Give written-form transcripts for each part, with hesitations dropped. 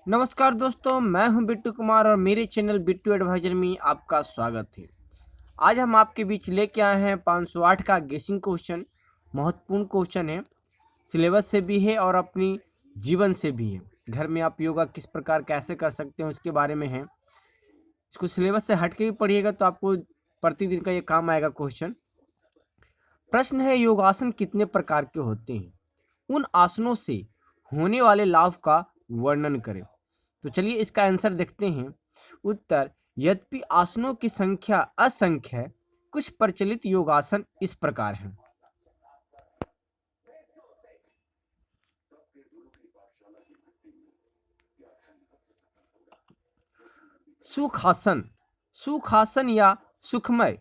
नमस्कार दोस्तों, मैं हूं बिट्टू कुमार और मेरे चैनल बिट्टू एडवाइजर में आपका स्वागत है। आज हम आपके बीच लेके आए हैं 508 का गेसिंग क्वेश्चन। महत्वपूर्ण क्वेश्चन है, सिलेबस से भी है और अपनी जीवन से भी है। घर में आप योगा किस प्रकार कैसे कर सकते हैं उसके बारे में है। इसको सिलेबस से हट के भी पढ़िएगा तो आपको प्रतिदिन का ये काम आएगा क्वेश्चन। प्रश्न है, योगासन कितने प्रकार के होते हैं? उन आसनों से होने वाले लाभ का वर्णन करें। तो चलिए इसका आंसर देखते हैं। उत्तर, यद्यपि आसनों की संख्या असंख्य है, कुछ प्रचलित योगासन इस प्रकार हैं। सुखासन। सुखासन या सुखमय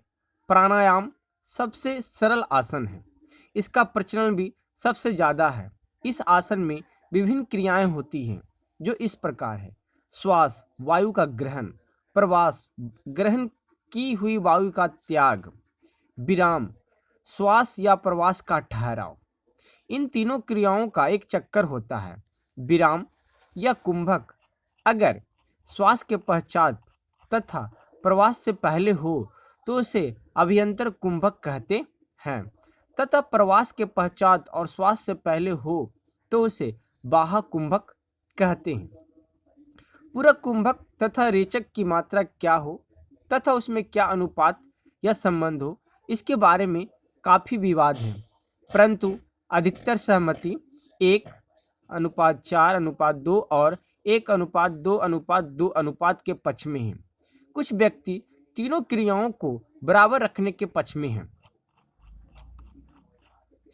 प्राणायाम सबसे सरल आसन है। इसका प्रचलन भी सबसे ज़्यादा है। इस आसन में विभिन्न क्रियाएं होती हैं जो इस प्रकार है। श्वास, वायु का ग्रहण। प्रवास, ग्रहण की हुई वायु का त्याग। विराम, श्वास या प्रवास का ठहराव। इन तीनों क्रियाओं का एक चक्कर होता है। विराम या कुंभक अगर श्वास के पश्चात तथा प्रवास से पहले हो तो उसे अभ्यंतर कुंभक कहते हैं, तथा प्रवास के पश्चात और श्वास से पहले हो तो उसे बाह्य कुंभक कहते हैं। पूरक कुंभक तथा रेचक की मात्रा क्या हो तथा उसमें क्या अनुपात या संबंध हो, इसके बारे में काफ़ी विवाद है, परंतु अधिकतर सहमति 1:4:2 और 1:2:2 अनुपात के पक्ष में है। कुछ व्यक्ति तीनों क्रियाओं को बराबर रखने के पक्ष में हैं।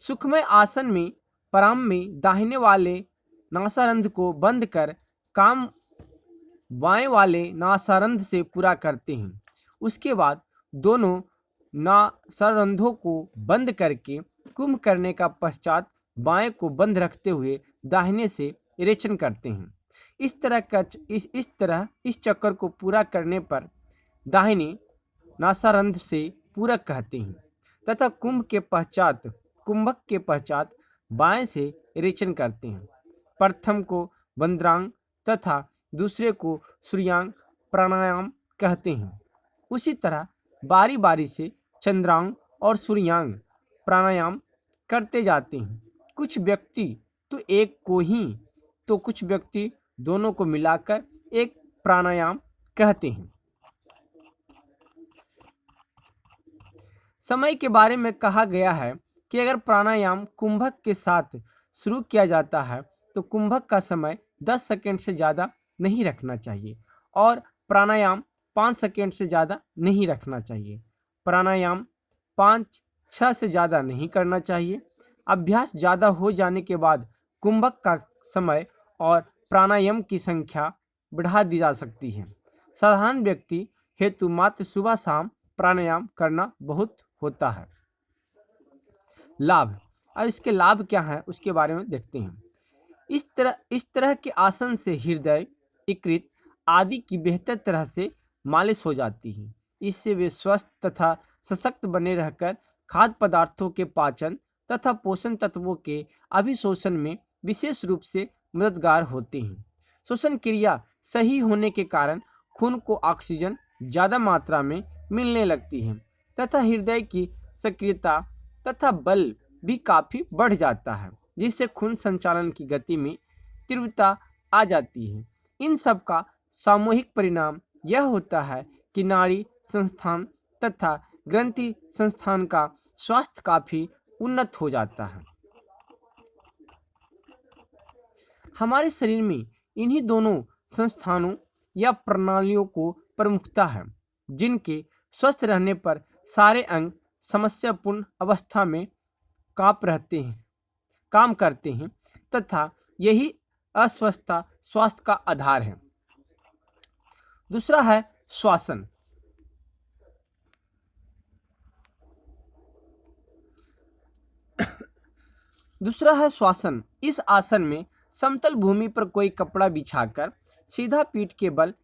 सुखमय आसन में प्रारंभ में दाहिने वाले नासारंध्र को बंद कर काम बाएं वाले नासारंध्र से पूरा करते हैं। उसके बाद दोनों नासारंध्रों को बंद करके कुंभ करने का पश्चात बाएं को बंद रखते हुए दाहिने से रेचन करते हैं। इस चक्कर को पूरा करने पर दाहिने नासारंध्र से पूरक कहते हैं, तथा कुंभक के पश्चात बाएं से रेचन करते हैं। प्रथम को बंद्रांग तथा दूसरे को सूर्यांग प्राणायाम कहते हैं। उसी तरह बारी बारी से चंद्रांग और सूर्यांग प्राणायाम करते जाते हैं। कुछ व्यक्ति तो एक को ही तो कुछ व्यक्ति दोनों को मिलाकर एक प्राणायाम कहते हैं। समय के बारे में कहा गया है कि अगर प्राणायाम कुंभक के साथ शुरू किया जाता है तो कुंभक का समय 10 सेकंड से ज़्यादा नहीं रखना चाहिए और प्राणायाम 5 सेकंड से ज़्यादा नहीं रखना चाहिए। प्राणायाम 5-6 से ज़्यादा नहीं करना चाहिए। अभ्यास ज़्यादा हो जाने के बाद कुंभक का समय और प्राणायाम की संख्या बढ़ा दी जा सकती है। साधारण व्यक्ति हेतु मात्र सुबह शाम प्राणायाम करना बहुत होता है। लाभ, और इसके लाभ क्या है उसके बारे में देखते हैं। इस तरह के आसन से हृदय, यकृत आदि की बेहतर तरह से मालिश हो जाती है। इससे वे स्वस्थ तथा सशक्त बने रहकर खाद्य पदार्थों के पाचन तथा पोषण तत्वों के अभिशोषण में विशेष रूप से मददगार होते हैं। श्वसन क्रिया सही होने के कारण खून को ऑक्सीजन ज़्यादा मात्रा में मिलने लगती है तथा हृदय की सक्रियता तथा बल भी काफ़ी बढ़ जाता है, जिससे खून संचालन की गति में तीव्रता आ जाती है। इन सब का सामूहिक परिणाम यह होता है कि नाड़ी संस्थान तथा ग्रंथि संस्थान का स्वास्थ्य काफ़ी उन्नत हो जाता है। हमारे शरीर में इन्हीं दोनों संस्थानों या प्रणालियों को प्रमुखता है, जिनके स्वस्थ रहने पर सारे अंग समस्यापूर्ण अवस्था में काम करते हैं तथा यही अस्वस्थता स्वास्थ्य का आधार है। दूसरा है श्वासन। इस आसन में समतल भूमि पर कोई कपड़ा बिछाकर सीधा पीठ के बल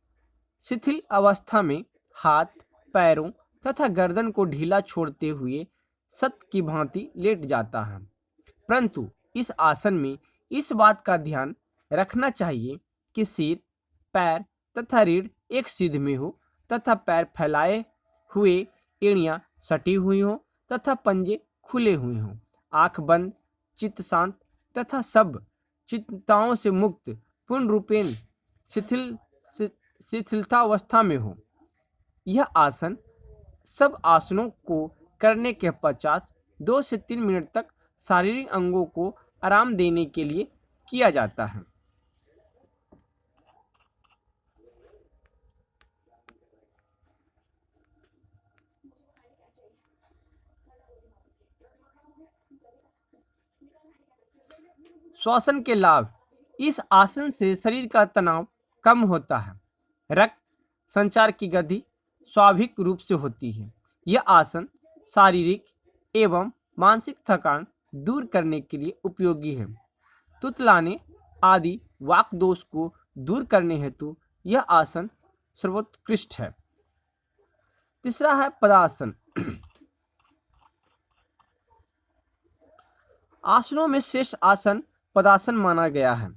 शिथिल अवस्था में हाथ, पैरों तथा गर्दन को ढीला छोड़ते हुए सत की भांति लेट जाता है। परंतु इस आसन में इस बात का ध्यान रखना चाहिए कि सिर पैर तथा रीढ़ एक सिध में हो तथा पैर फैलाए हुए, एड़ियां सटी हुई हो तथा पंजे खुले हुए हों। आंख बंद, चित्त शांत तथा सब चिंताओं से मुक्त, पूर्ण रूपेण शिथिलतावस्था में हो। यह आसन सब आसनों को करने के पश्चात 2 से 3 मिनट तक शारीरिक अंगों को आराम देने के लिए किया जाता है। श्वसन के लाभ। इस आसन से शरीर का तनाव कम होता है। रक्त संचार की गति स्वाभाविक रूप से होती है। यह आसन शारीरिक एवं मानसिक थकान दूर करने के लिए उपयोगी है। तुतलाने आदि वाक दोष को दूर करने हेतु यह आसन सर्वोत्कृष्ट है। तीसरा है पदासन। आसनों में श्रेष्ठ आसन पदासन माना गया है।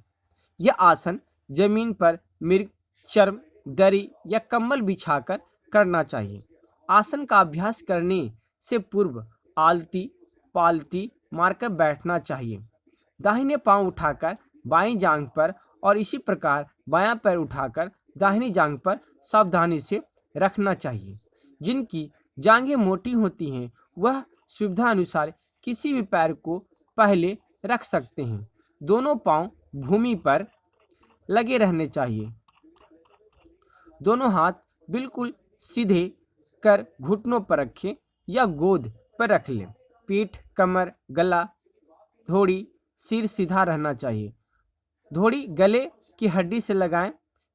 यह आसन जमीन पर मृग, चर्म, दरी या कंबल बिछाकर करना चाहिए। आसन का अभ्यास करने से पूर्व आलती पालती मारकर बैठना चाहिए। दाहिने पांव उठाकर बाईं जांघ पर और इसी प्रकार बायां पैर उठाकर दाहिनी जांघ पर सावधानी से रखना चाहिए। जिनकी जांघें मोटी होती हैं वह सुविधा अनुसार किसी भी पैर को पहले रख सकते हैं। दोनों पांव भूमि पर लगे रहने चाहिए। दोनों हाथ बिल्कुल सीधे कर घुटनों पर रखें या गोद पर रख लें। पीठ, कमर, गला, धोड़ी, सिर सीधा रहना चाहिए। धोड़ी गले की हड्डी से लगाएं।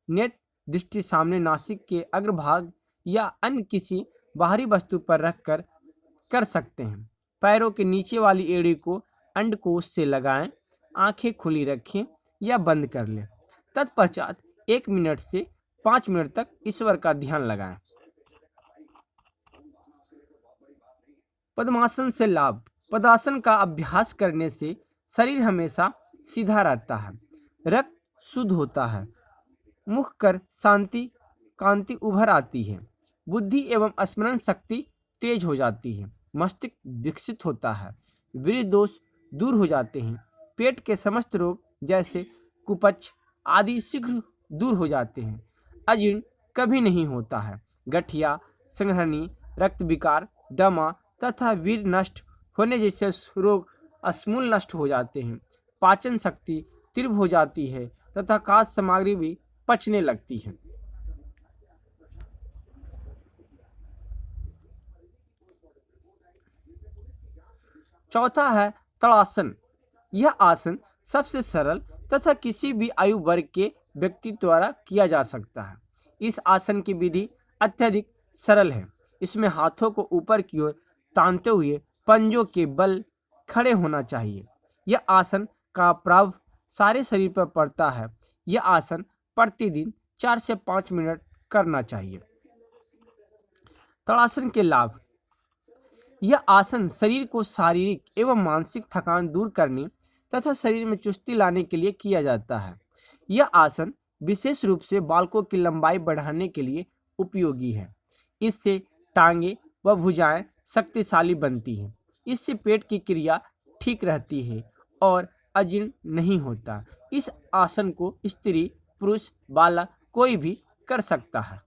नेत्र दृष्टि सामने नासिक के अग्रभाग या अन्य किसी बाहरी वस्तु पर रखकर कर सकते हैं। पैरों के नीचे वाली एड़ी को अंडकोश से लगाएं। आंखें खुली रखें या बंद कर लें। तत्पश्चात 1 मिनट से 5 मिनट तक ईश्वर का ध्यान लगाएं। पद्मासन से लाभ। पद्मासन का अभ्यास करने से शरीर हमेशा सीधा रहता है, रक्त शुद्ध होता है, मुख कर शांति कांति उभर आती है, बुद्धि एवं स्मरण शक्ति तेज हो जाती है, मस्तिष्क विकसित होता है, वीर्य दोष दूर हो जाते हैं, पेट के समस्त रोग जैसे कुपच आदि शीघ्र दूर हो जाते हैं, अजीर्ण कभी नहीं होता है, गठिया, संघर्णी, रक्त विकार, दमा तथा वीर नष्ट होने जैसे रोग समूल नष्ट हो जाते हैं, पाचन शक्ति तीव्र हो जाती है तथा खाद्य सामग्री भी पचने लगती है। चौथा है तड़ासन। यह आसन सबसे सरल तथा किसी भी आयु वर्ग के व्यक्ति द्वारा किया जा सकता है। इस आसन की विधि अत्यधिक सरल है। इसमें हाथों को ऊपर की ओर तानते हुए पंजों के बल खड़े होना चाहिए। यह आसन का प्रभाव सारे शरीर पर पड़ता है। यह आसन प्रतिदिन 4 से 5 मिनट करना चाहिए। तड़ासन के लाभ। यह आसन शरीर को शारीरिक एवं मानसिक थकान दूर करने तथा शरीर में चुस्ती लाने के लिए किया जाता है। यह आसन विशेष रूप से बालकों की लंबाई बढ़ाने के लिए उपयोगी है। इससे टांगे व भुजाएं शक्तिशाली बनती हैं। इससे पेट की क्रिया ठीक रहती है और अजीर्ण नहीं होता। इस आसन को स्त्री, पुरुष, बालक कोई भी कर सकता है।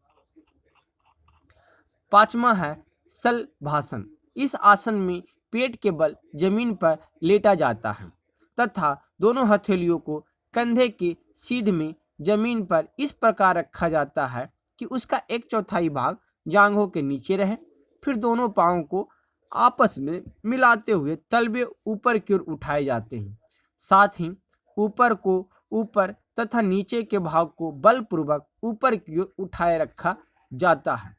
पांचवा है शलभासन। इस आसन में पेट के बल जमीन पर लेटा जाता है तथा दोनों हथेलियों को कंधे के सीध में जमीन पर इस प्रकार रखा जाता है कि उसका 1/4 भाग जांघों के नीचे रहे। फिर दोनों पांवों को आपस में मिलाते हुए तलवे ऊपर की ओर उठाए जाते हैं। साथ ही ऊपर को ऊपर तथा नीचे के भाग को बलपूर्वक ऊपर की ओर उठाए रखा जाता है।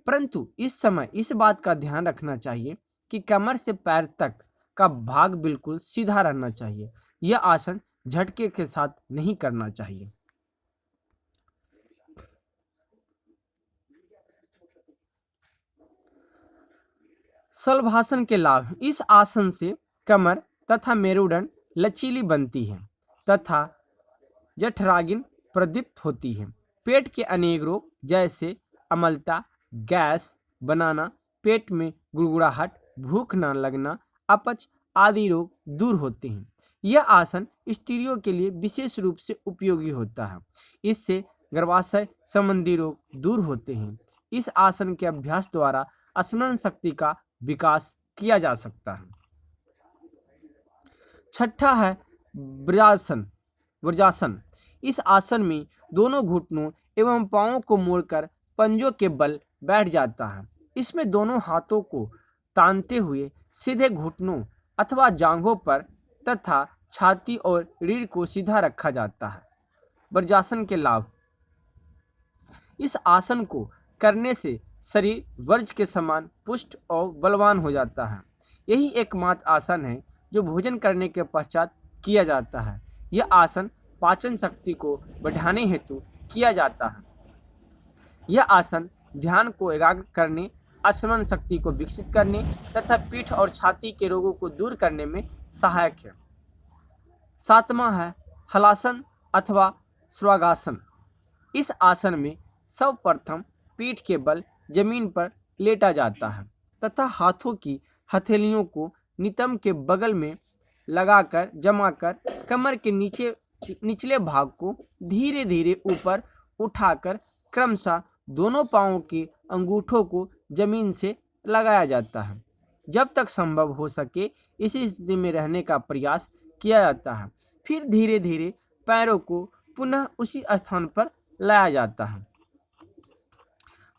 परंतु इस समय इस बात का ध्यान रखना चाहिए कि कमर से पैर तक का भाग बिल्कुल सीधा रहना चाहिए। यह आसन झटके के साथ नहीं करना चाहिए। शलभासन के लाभ। इस आसन से कमर तथा मेरुदंड लचीली बनती है तथा जठराग्नि प्रदीप्त होती है। पेट के अनेक रोग जैसे अम्लता, गैस बनाना, पेट में गुड़गुड़ाहट, भूख न लगना, अपच आदि रोग दूर होते हैं। यह आसन स्त्रियों के लिए विशेष रूप से उपयोगी होता है। इससे गर्भाशय संबंधी रोग दूर होते हैं। इस आसन के अभ्यास द्वारा स्मरण शक्ति का विकास किया जा सकता है। छठा है वज्रासन। वज्रासन इस आसन में दोनों घुटनों एवं पांवों को मोड़कर पंजों के बल बैठ जाता है। इसमें दोनों हाथों को तानते हुए सीधे घुटनों अथवा जांघों पर तथा छाती और रीढ़ को सीधा रखा जाता है। वज्रासन के लाभ। इस आसन को करने से शरीर वज्र के समान पुष्ट और बलवान हो जाता है। यही एकमात्र आसन है जो भोजन करने के पश्चात किया जाता है। यह आसन पाचन शक्ति को बढ़ाने हेतु किया जाता है। यह आसन ध्यान को एकाग्र करने, स्मरण शक्ति को विकसित करने तथा पीठ और छाती के रोगों को दूर करने में सहायक है। सातवां है हलासन अथवा स्वागासन। इस आसन में सर्वप्रथम पीठ के बल जमीन पर लेटा जाता है तथा हाथों की हथेलियों को नितंब के बगल में लगाकर जमाकर कमर के निचले भाग को धीरे धीरे ऊपर उठाकर क्रमशः दोनों पांवों के अंगूठों को जमीन से लगाया जाता है। जब तक संभव हो सके इसी स्थिति में रहने का प्रयास किया जाता है। फिर धीरे धीरे पैरों को पुनः उसी स्थान पर लाया जाता है।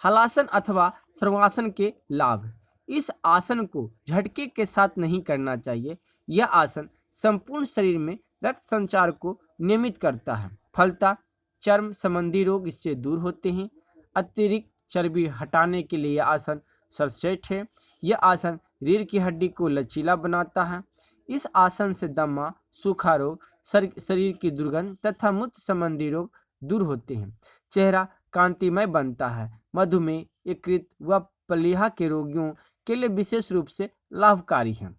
हलासन अथवा सर्वासन के लाभ। इस आसन को झटके के साथ नहीं करना चाहिए। यह आसन संपूर्ण शरीर में रक्त संचार को नियमित करता है। फलता चर्म संबंधी रोग इससे दूर होते हैं। अतिरिक्त चर्बी हटाने के लिए यह आसन सर्वश्रेष्ठ है। यह आसन रीढ़ की हड्डी को लचीला बनाता है। इस आसन से दमा, सूखा रोग, शरीर की दुर्गंध तथा मूत्र संबंधी रोग दूर होते हैं। चेहरा कांतिमय बनता है। मधुमेह, यकृत व प्लीहा के रोगियों के लिए विशेष रूप से लाभकारी है।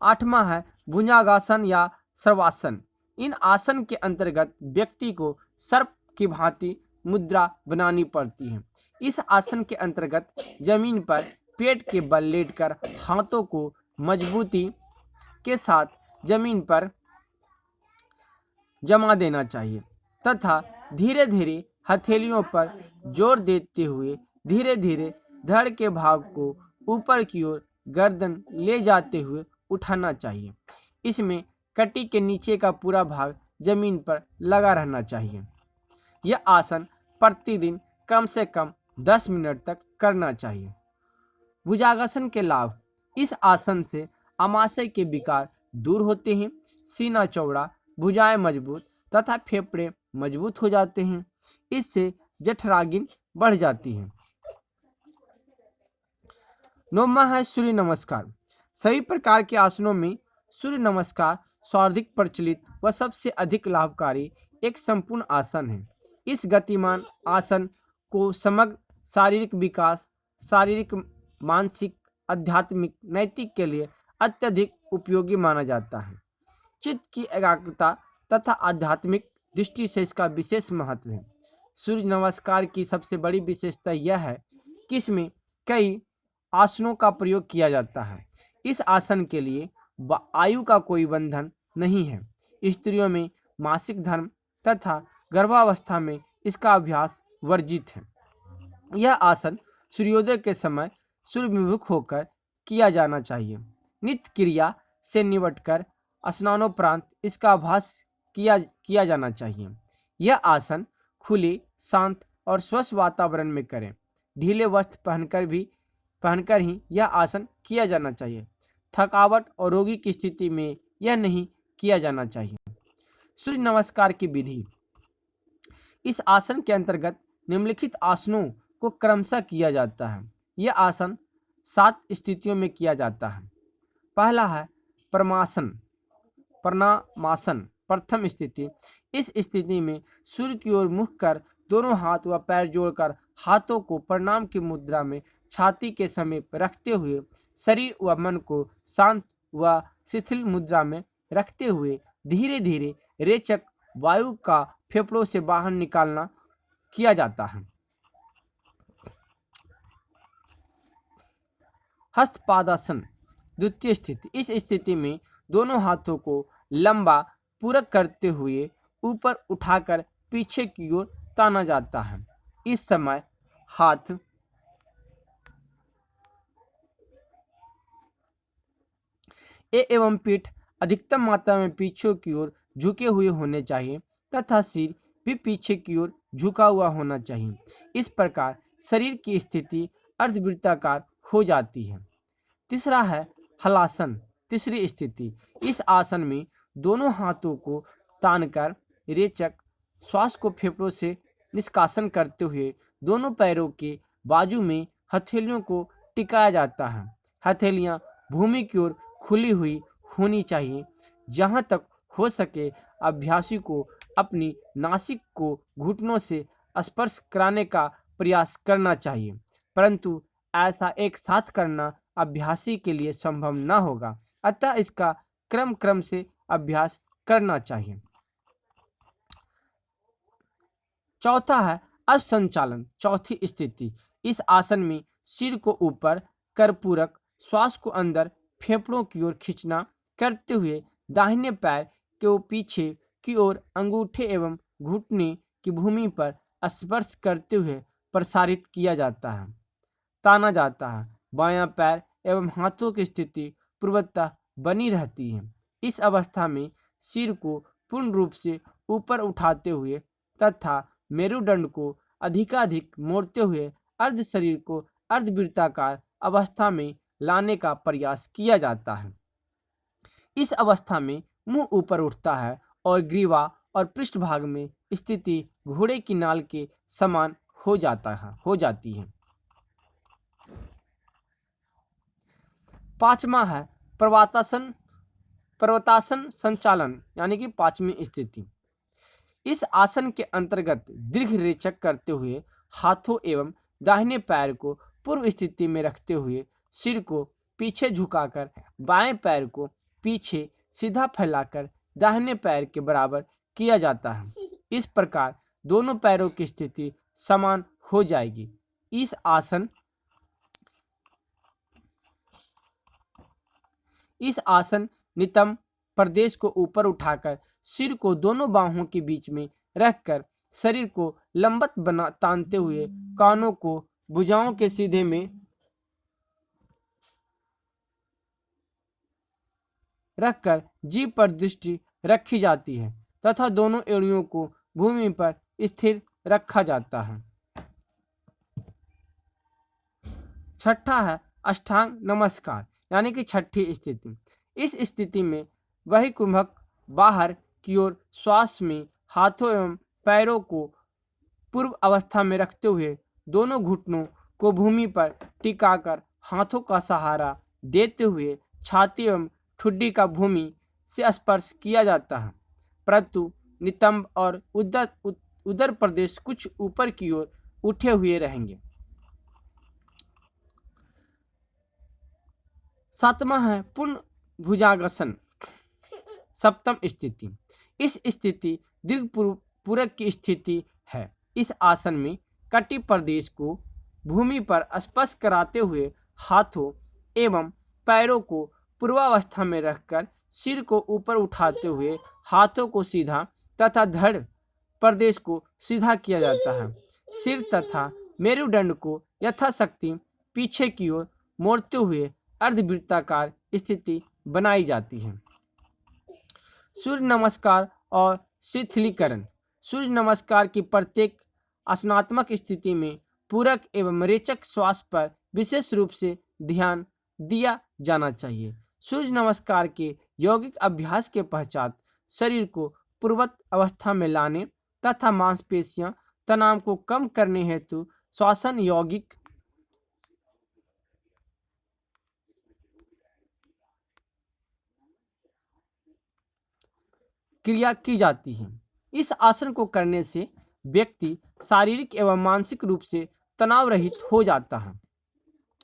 आठवां है भुजंगासन या सर्वासन। इन आसन के अंतर्गत व्यक्ति को सर्प की भांति मुद्रा बनानी पड़ती है। इस आसन के अंतर्गत जमीन पर पेट के बल लेटकर हाथों को मजबूती के साथ जमीन पर जमा देना चाहिए तथा धीरे धीरे हथेलियों पर जोर देते हुए धीरे धीरे धड़ के भाग को ऊपर की ओर गर्दन ले जाते हुए उठाना चाहिए। इसमें कटी के नीचे का पूरा भाग जमीन पर लगा रहना चाहिए। यह आसन प्रतिदिन कम से कम 10 मिनट तक करना चाहिए। भुजंगासन के लाभ। इस आसन से आमाशय के विकार दूर होते हैं। सीना चौड़ा, भुजाएं मजबूत तथा फेफड़े मजबूत हो जाते हैं। इससे जठराग्नि बढ़ जाती है। नौवां है सूर्य नमस्कार। सभी प्रकार के आसनों में सूर्य नमस्कार सर्वाधिक प्रचलित व सबसे अधिक लाभकारी एक संपूर्ण आसन है। इस गतिमान आसन को समग्र शारीरिक विकास, शारीरिक, मानसिक, आध्यात्मिक, नैतिक के लिए अत्यधिक उपयोगी माना जाता है। चित्त की एकाग्रता तथा आध्यात्मिक दृष्टि से इसका विशेष महत्व है। सूर्य नमस्कार की सबसे बड़ी विशेषता यह है कि इसमें कई आसनों का प्रयोग किया जाता है। इस आसन के लिए आयु का कोई बंधन नहीं है। स्त्रियों में मासिक धर्म तथा गर्भावस्था में इसका अभ्यास वर्जित है। यह आसन सूर्योदय के समय सूर्यभिमुख होकर किया जाना चाहिए। नित्य क्रिया से निपटकर स्नानोपरांत इसका अभ्यास किया जाना चाहिए। यह आसन खुले, शांत और स्वच्छ वातावरण में करें। ढीले वस्त्र पहनकर ही यह आसन किया जाना चाहिए। थकावट और रोगी की स्थिति में यह नहीं किया जाना चाहिए। सूर्य नमस्कार की विधि। इस आसन के अंतर्गत निम्नलिखित आसनों को क्रमशः किया जाता है। यह आसन 7 स्थितियों में किया जाता है। पहला है प्रणामासन। प्रथम स्थिति। इस स्थिति में सूर्य की ओर मुख कर दोनों हाथ व पैर जोड़कर हाथों को प्रणाम की मुद्रा में छाती के समीप रखते हुए शरीर व मन को शांत व शिथिल मुद्रा में रखते हुए धीरे धीरे रेचक वायु का फेफड़ों से बाहर निकालना किया जाता है। हस्तपादासन द्वितीय स्थिति। इस स्थिति में दोनों हाथों को लंबा पूरक करते हुए ऊपर उठाकर पीछे की ओर ताना जाता है। इस समय हाथ एवं पीठ अधिकतम मात्रा में पीछे की ओर झुके हुए होने चाहिए तथा सिर भी पीछे की ओर झुका हुआ होना चाहिए। इस प्रकार शरीर की स्थिति अर्धवृत्ताकार हो जाती है। तीसरा है हलासन तीसरी स्थिति। इस आसन में दोनों हाथों को तानकर रेचक श्वास को फेफड़ों से निष्कासन करते हुए दोनों पैरों के बाजू में हथेलियों को टिकाया जाता है। हथेलियां भूमि की ओर खुली हुई होनी चाहिए। जहां तक हो सके अभ्यासी को अपनी नासिक को घुटनों से स्पर्श कराने का प्रयास करना चाहिए, परंतु ऐसा एक साथ करना अभ्यासी के लिए संभव न होगा, अतः इसका क्रम क्रम से अभ्यास करना चाहिए। चौथा है असंचालन चौथी स्थिति। इस आसन में सिर को ऊपर कर पूरक श्वास को अंदर फेफड़ों की ओर खींचना करते हुए दाहिने पैर को पीछे की ओर अंगूठे एवं घुटने की भूमि पर स्पर्श करते हुए प्रसारित किया जाता है, ताना जाता है। बायां पैर एवं हाथों की स्थिति पूर्वतः बनी रहती है। इस अवस्था में सिर को पूर्ण रूप से ऊपर उठाते हुए तथा मेरुदंड को अधिकाधिक मोड़ते हुए अर्ध शरीर को अर्धवृत्ताकार अवस्था में लाने का प्रयास किया जाता है। इस अवस्था में मुंह ऊपर उठता है और ग्रीवा और पृष्ठभाग में स्थिति घोड़े की नाल के समान हो जाती है। पांचवा है पर्वतासन संचालन यानी कि पांचवी स्थिति। इस आसन के अंतर्गत दीर्घ रेचक करते हुए हाथों एवं दाहिने पैर को पूर्व स्थिति में रखते हुए सिर को पीछे झुकाकर बाएं पैर को पीछे सीधा फैलाकर दाहिने पैर के बराबर किया जाता है। इस प्रकार दोनों पैरों की स्थिति समान हो जाएगी। इस आसन नितंब प्रदेश को ऊपर उठाकर सिर को दोनों बाहों के बीच में रखकर शरीर को लंबत तानते हुए कानों को भुजाओं के सीधे में रखकर जीभ पर दृष्टि रखी जाती है तथा दोनों एड़ियों को भूमि पर स्थिर रखा जाता है। छठा है अष्टांग नमस्कार यानी कि छठी स्थिति। इस स्थिति में वही कुंभक बाहर की ओर श्वास में हाथों एवं पैरों को पूर्व अवस्था में रखते हुए दोनों घुटनों को भूमि पर टिकाकर हाथों का सहारा देते हुए छाती एवं ठुड्डी का भूमि से स्पर्श किया जाता है, परंतु नितंब और उदर प्रदेश कुछ ऊपर की ओर उठे हुए रहेंगे। सातवां है पूर्ण भुजांगासन सप्तम स्थिति। इस स्थिति दीर्घ पूरक की स्थिति है। इस आसन में कटी प्रदेश को भूमि पर स्पर्श कराते हुए हाथों एवं पैरों को पूर्वावस्था में रखकर सिर को ऊपर उठाते हुए हाथों को सीधा तथा धड़ प्रदेश को सीधा किया जाता है। सिर तथा मेरुदंड को यथाशक्ति पीछे की ओर मोड़ते हुए अर्धवृत्ताकार स्थिति बनाई जाती है। सूर्य नमस्कार और शिथिलीकरण। सूर्य नमस्कार की प्रत्येक आसनात्मक स्थिति में पूरक एवं रेचक श्वास पर विशेष रूप से ध्यान दिया जाना चाहिए। सूर्य नमस्कार के यौगिक अभ्यास के पश्चात शरीर को पूर्वत अवस्था में लाने तथा मांसपेशियां तनाव को कम करने हेतु श्वसन यौगिक क्रिया की जाती है। इस आसन को करने से व्यक्ति शारीरिक एवं मानसिक रूप से तनाव रहित हो जाता है।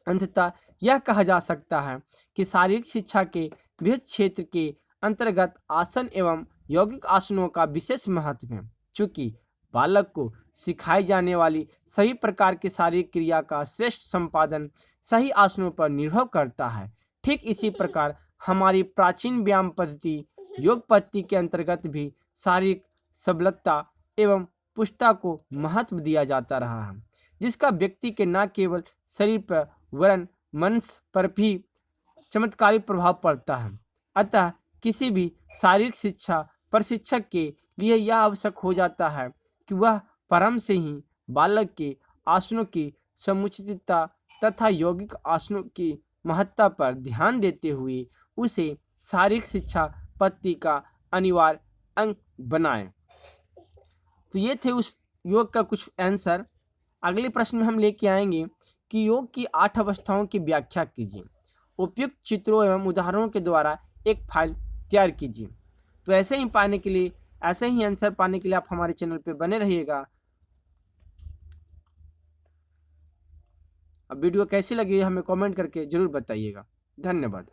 अंततः यह कहा जा सकता है कि शारीरिक शिक्षा के विविध क्षेत्र के अंतर्गत आसन एवं यौगिक आसनों का विशेष महत्व है। चूंकि बालक को सिखाई जाने वाली सभी प्रकार की शारीरिक क्रिया का श्रेष्ठ संपादन सही आसनों पर निर्भर करता है, ठीक इसी प्रकार हमारी प्राचीन व्यायाम पद्धति योग पद्धति के अंतर्गत भी शारीरिक सबलता एवं पुष्टता को महत्व दिया जाता रहा है, जिसका व्यक्ति के न केवल शरीर पर वरन मन पर भी चमत्कारिक प्रभाव पड़ता है। अतः किसी भी शारीरिक शिक्षा प्रशिक्षक के लिए यह आवश्यक हो जाता है कि वह प्रारंभ से ही बालक के आसनों की समुचितता तथा यौगिक आसनों की महत्ता पर ध्यान देते हुए उसे शारीरिक शिक्षा पद्धति का अनिवार्य अंग बनाए। तो ये थे उस योग का कुछ आंसर। अगले प्रश्न में हम लेके आएंगे कि योग की 8 अवस्थाओं की व्याख्या कीजिए। उपयुक्त चित्रों एवं उदाहरणों के द्वारा एक फाइल तैयार कीजिए। तो ऐसे ही आंसर पाने के लिए आप हमारे चैनल पे बने रहिएगा। अब वीडियो कैसी लगी हमें कमेंट करके जरूर बताइएगा। धन्यवाद।